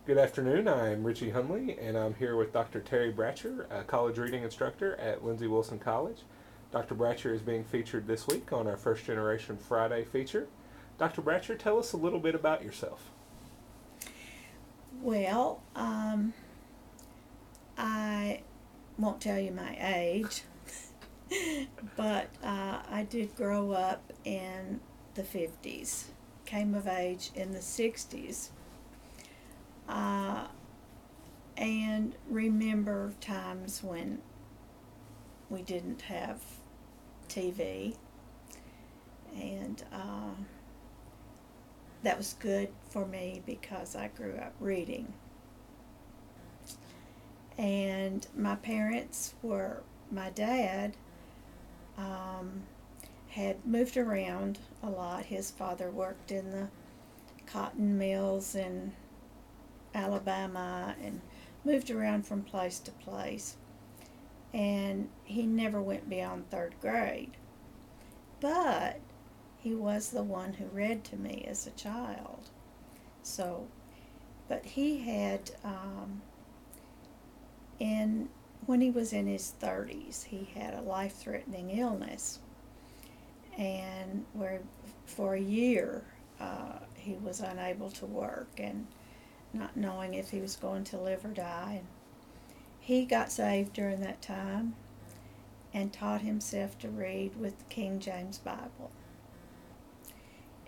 Good afternoon. I'm Richie Hunley, and I'm here with Dr. Terry Bratcher, a college reading instructor at Lindsey Wilson College. Dr. Bratcher is being featured this week on our First Generation Friday feature. Dr. Bratcher, tell us a little bit about yourself. Well, I won't tell you my age, but I did grow up in the 50s, came of age in the 60s, uh, and remember times when we didn't have TV, and that was good for me because I grew up reading. And my parents were, my dad um, had moved around a lot. His father worked in the cotton mills in Alabama and moved around from place to place. And he never went beyond third grade. But he was the one who read to me as a child. So, but he had in when he was in his 30s, he had a life-threatening illness, and where for a year he was unable to work and not knowing if he was going to live or die. And he got saved during that time and taught himself to read with the King James Bible.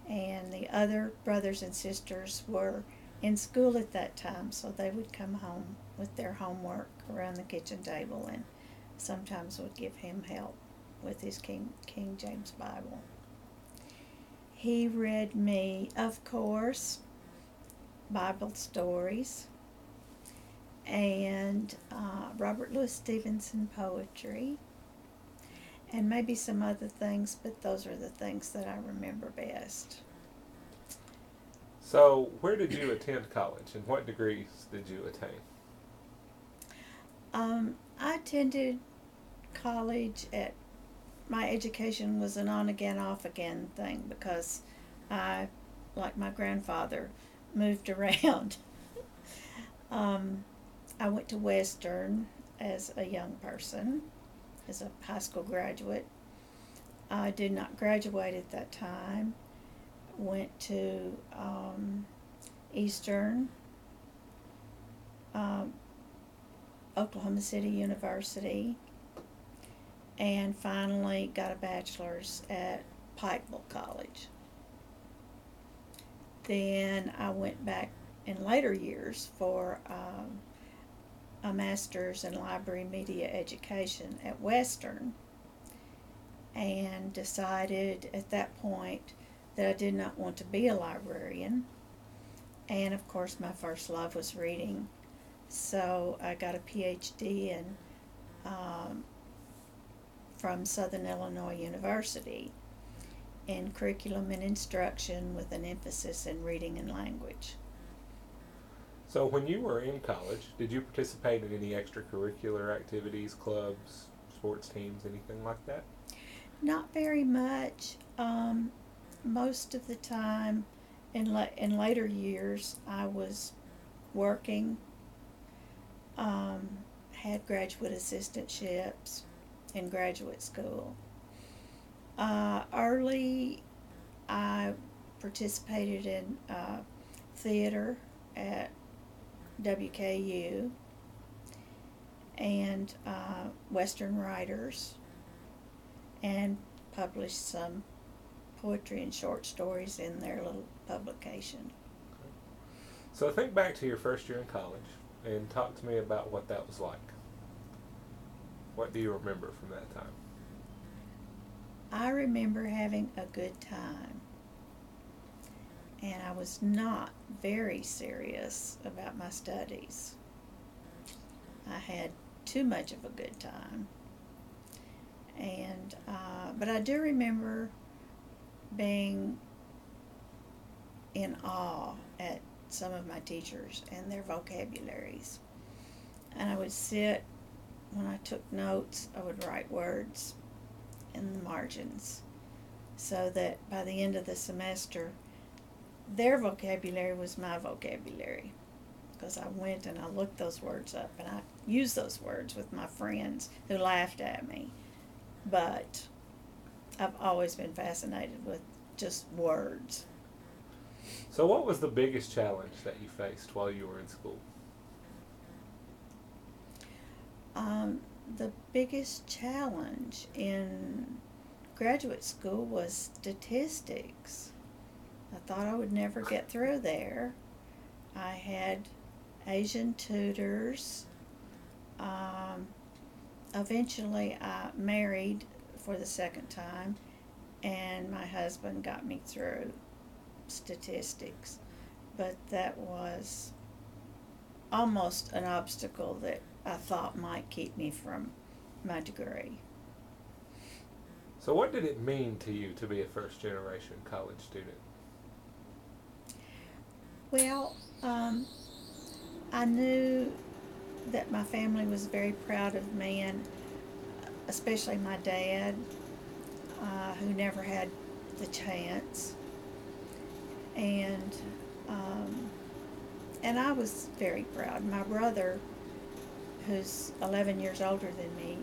And the other brothers and sisters were in school at that time, so they would come home with their homework around the kitchen table and sometimes would give him help with his King James Bible. He read me, of course, Bible stories and Robert Louis Stevenson poetry and maybe some other things, but those are the things that I remember best. So, where did you attend college, and what degrees did you attain? I attended college at my education was an on again, off again thing because I, like my grandfather, moved around. um, I went to Western as a young person, as a high school graduate. I did not graduate at that time. Went to Eastern, um, Oklahoma City University, and finally got a bachelor's at Pikeville College. Then I went back in later years for a master's in library media education at Western and decided at that point that I did not want to be a librarian. And of course, my first love was reading. So I got a PhD um, from Southern Illinois University in curriculum and instruction with an emphasis in reading and language. So, when you were in college, did you participate in any extracurricular activities, clubs, sports teams, anything like that? Not very much. Most of the time, in later years, I was working, had graduate assistantships in graduate school. Early, I participated in theater at WKU and Western Writers and published some poetry and short stories in their little publication. So, think back to your first year in college and talk to me about what that was like. What do you remember from that time? I remember having a good time, and I was not very serious about my studies. I had too much of a good time, and but I do remember being in awe at some of my teachers and their vocabularies. And I would sit when I took notes. I would write words in the margins so that by the end of the semester, their vocabulary was my vocabulary. because I went and I looked those words up and I used those words with my friends who laughed at me. But I've always been fascinated with just words. So, what was the biggest challenge that you faced while you were in school? Um, the biggest challenge in graduate school was statistics. I thought I would never get through there. I had Asian tutors. Um, Eventually, I married for the second time, and my husband got me through statistics. But that was almost an obstacle that I thought might keep me from my degree. So, what did it mean to you to be a first generation college student? Well, I knew that my family was very proud of me, and especially my dad, who never had the chance. And um, and I was very proud. My brother, who's 11 years older than me,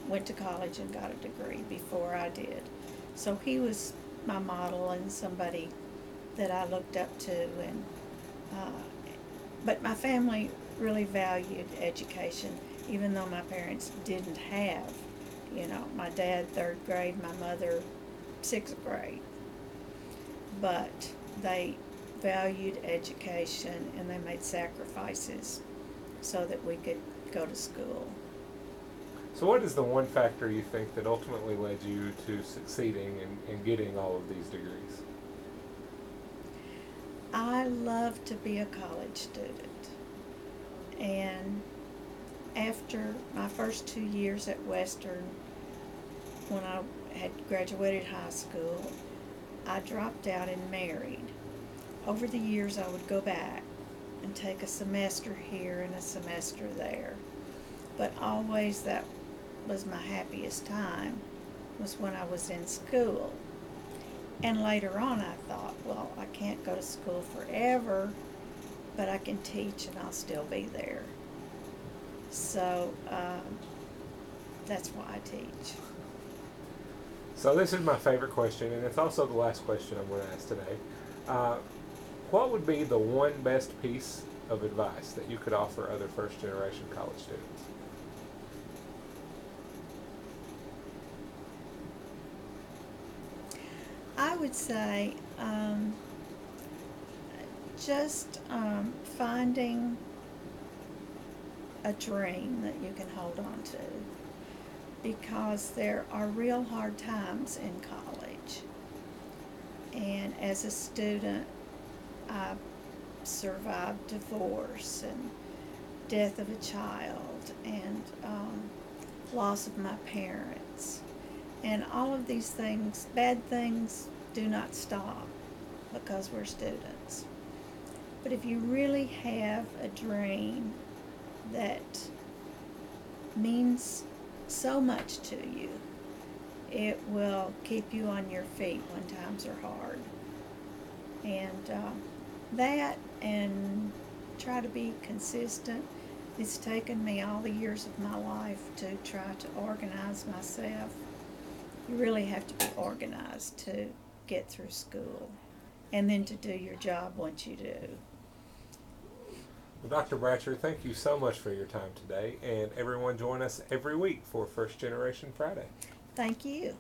went to college and got a degree before I did. So he was my model and somebody that I looked up to. And uh, but my family really valued education, even though my parents didn't have. My dad third grade, my mother sixth grade, but they valued education and they made sacrifices so that we could go to school. So, what is the one factor you think that ultimately led you to succeeding and getting all of these degrees? I love to be a college student, and after my first 2 years at Western, when I had graduated high school, I dropped out and married. Over the years, I would go back and take a semester here and a semester there. But always that was my happiest time, was when I was in school. And later on, I thought, well, I can't go to school forever, but I can teach and I'll still be there. So that's why I teach. So, this is my favorite question, and it's also the last question I'm going to ask today. Uh, what would be the one best piece of advice that you could offer other first generation college students? I would say just finding a dream that you can hold on to, because there are real hard times in college. And as a student, I survived divorce and death of a child and loss of my parents. And all of these things, bad things, do not stop because we're students. But if you really have a dream that means so much to you, it will keep you on your feet when times are hard. And that, and try to be consistent. It's taken me all the years of my life to try to organize myself. You really have to be organized to get through school and then to do your job once you do. Well, Dr. Bratcher, thank you so much for your time today, and everyone join us every week for First Generation Friday. Thank you.